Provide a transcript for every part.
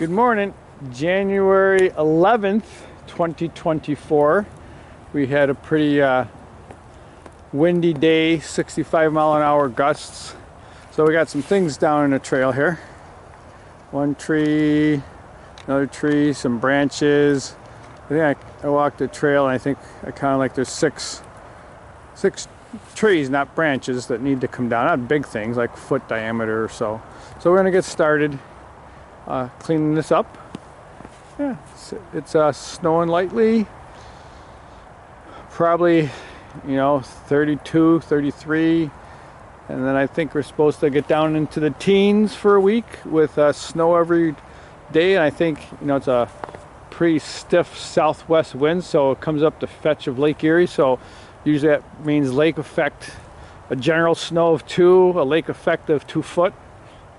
Good morning, January 11th, 2024. We had a pretty windy day, 65-mile-an-hour gusts. So we got some things down in the trail here. One tree, another tree, some branches. I think I walked the trail and I think I counted like there's six trees, not branches, that need to come down. Not big things, like foot diameter or so. So we're gonna get started cleaning this up. Yeah, it's snowing lightly. Probably, 32, 33. And then I think we're supposed to get down into the teens for a week with snow every day. And I think, it's a pretty stiff southwest wind, so it comes up the fetch of Lake Erie. So usually that means lake effect, a general snow of 2, a lake effect of 2 foot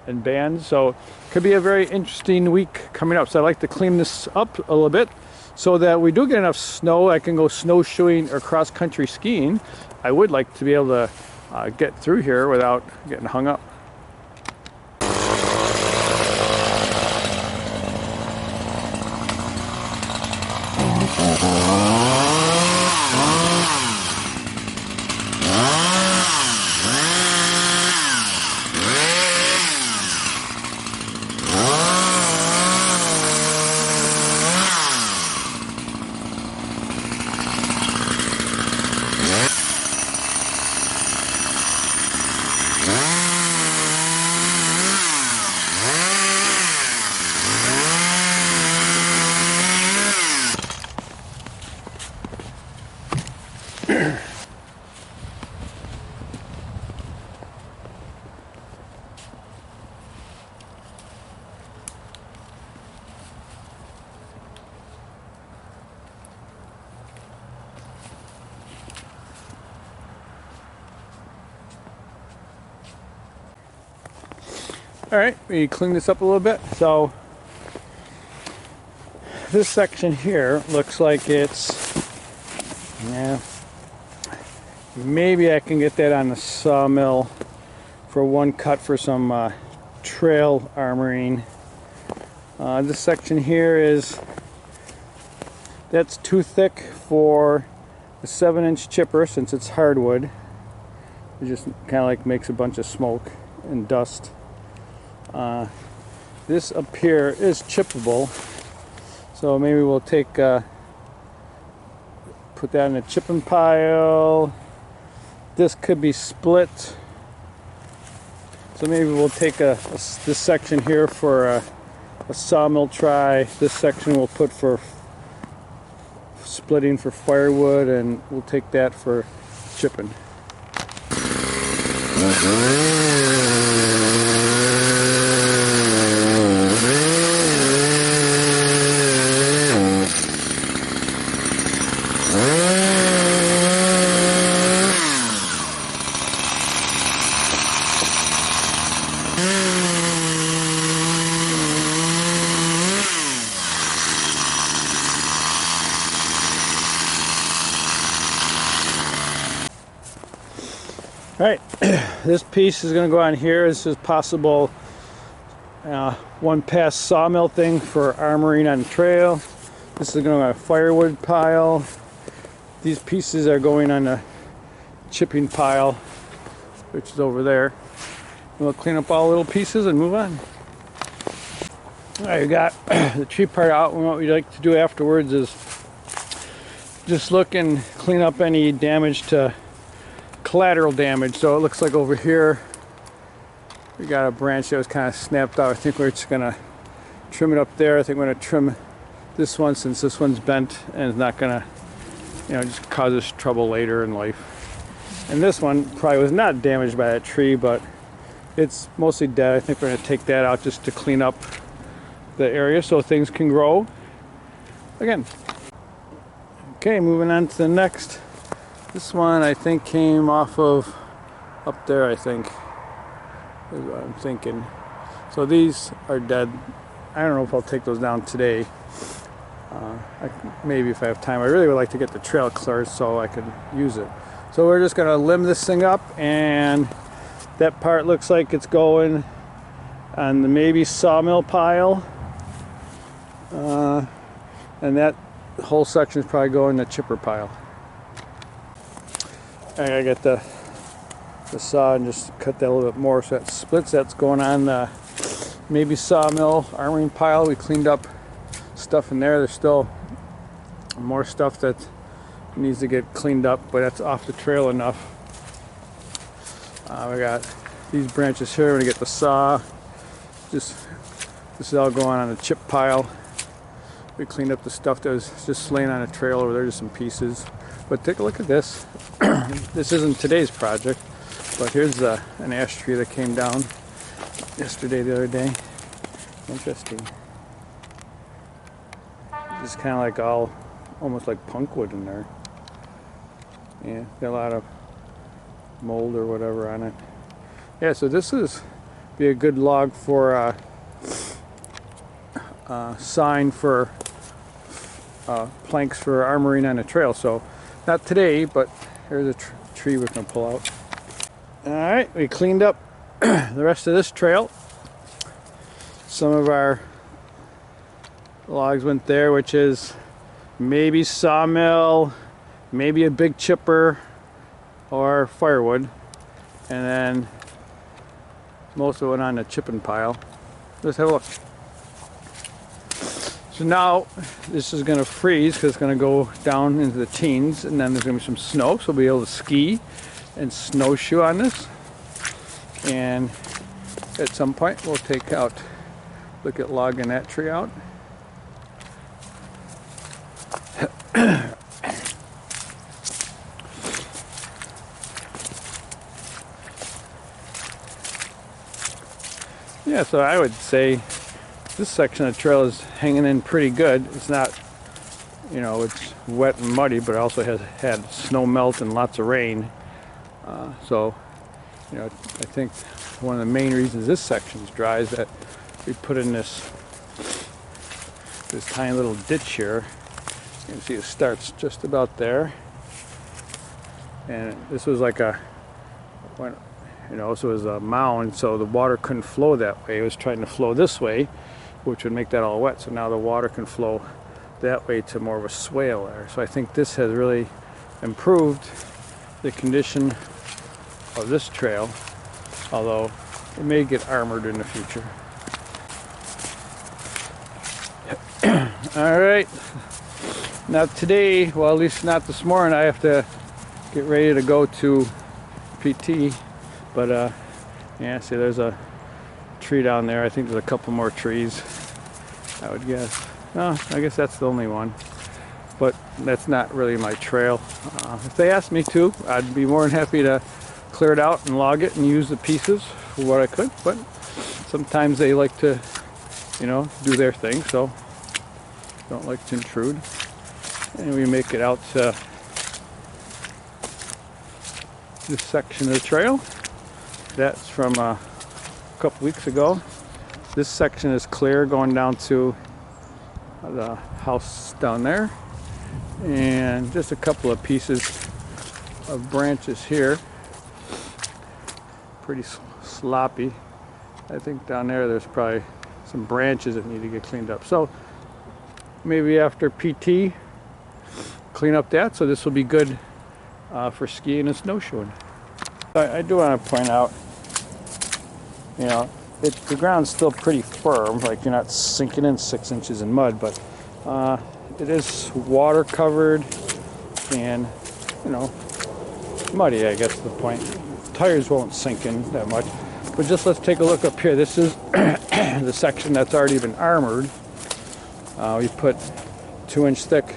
in bands. So could be a very interesting week coming up. So I'd like to clean this up a little bit so that we do get enough snow. I can go snowshoeing or cross-country skiing. I would like to be able to get through here without getting hung up. All right, we clean this up a little bit. So this section here looks like it's, maybe I can get that on the sawmill for one cut for some trail armoring. This section here that's too thick for a 7-inch chipper since it's hardwood. It just kind of like makes a bunch of smoke and dust. This up here is chippable, so maybe we'll take put that in a chipping pile. This could be split, so maybe we'll take this section here for a sawmill try. This section we'll put for splitting for firewood, and we'll take that for chipping. All right, this piece is going to go on here. This is possible one pass sawmill thing for armoring on the trail. This is going to go on a firewood pile. These pieces are going on a chipping pile, which is over there. And we'll clean up all little pieces and move on. All right, we got the tree part out, and what we'd like to do afterwards is just look and clean up any damage to collateral damage. So it looks like over here we got a branch that was kind of snapped out. I think we're just gonna trim it up there. I think we're gonna trim this one since this one's bent and it's not gonna just cause us trouble later in life. And this one probably was not damaged by that tree, but it's mostly dead. I think we're gonna take that out just to clean up the area so things can grow again. Okay, moving on to the next. This one I think came off of up there, I think, is what I'm thinking. So these are dead. I don't know if I'll take those down today. Maybe if I have time. I really would like to get the trail cleared so I can use it. So we're just gonna limb this thing up, and that part looks like it's going on the maybe sawmill pile. And that whole section is probably going in the chipper pile. I gotta get the saw and just cut that a little bit more so that splits. That's going on the maybe sawmill armoring pile. We cleaned up stuff in there. There's still more stuff that needs to get cleaned up, but that's off the trail enough. We got these branches here. We're gonna get the saw. This is all going on the chip pile. We cleaned up the stuff that was just laying on a trail over there, just some pieces. But take a look at this. This isn't today's project, but here's an ash tree that came down yesterday, the other day. Interesting. It's kind of like almost like punk wood in there. Yeah, got a lot of mold or whatever on it. Yeah, so this is be a good log for sign for planks for armoring on a trail. So not today, but here's a tree we can pull out. All right, we cleaned up the rest of this trail. Some of our logs went there, which is maybe sawmill, maybe a big chipper, or firewood, and then most of it went on the chipping pile. Let's have a look. So now this is going to freeze because it's going to go down into the teens, and then there's going to be some snow, so we'll be able to ski and snowshoe on this. And at some point we'll look at logging that tree out. Yeah, so I would say this section of the trail is hanging in pretty good. It's not, it's wet and muddy, but it also has had snow melt and lots of rain. So, I think one of the main reasons this section is dry is that we put in this tiny little ditch here. You can see it starts just about there. And this was like this was a mound, so the water couldn't flow that way. It was trying to flow this way, which would make that all wet. So now the water can flow that way to more of a swale there. So I think this has really improved the condition of this trail, although it may get armored in the future. All right, now today, well, at least not this morning, I have to get ready to go to PT. But yeah, see, there's a tree down there. I think there's a couple more trees, I would guess. No, I guess that's the only one. But that's not really my trail. If they asked me to, I'd be more than happy to clear it out and log it and use the pieces for what I could. But sometimes they like to, do their thing, so don't like to intrude. And we make it out to this section of the trail. That's from a couple weeks ago. This section is clear going down to the house down there, and just a couple of pieces of branches here. Pretty sloppy. I think down there's probably some branches that need to get cleaned up. So maybe after PT, clean up that, so this will be good for skiing and snowshoeing. I do want to point out, the ground's still pretty firm, like you're not sinking in 6 inches in mud, but it is water covered and, muddy, I guess is the point. Tires won't sink in that much. But just let's take a look up here. This is the section that's already been armored. We put 2-inch thick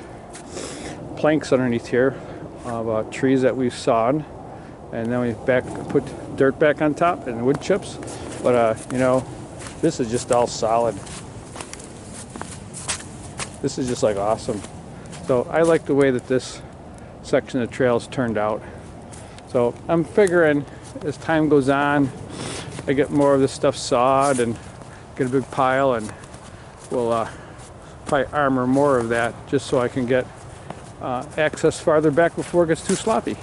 planks underneath here of trees that we've sawed. And then we put dirt back on top and wood chips. But, this is just all solid. This is just like awesome. So I like the way that this section of the trail's turned out. So I'm figuring as time goes on, I get more of this stuff sawed and get a big pile, and we'll probably armor more of that just so I can get access farther back before it gets too sloppy.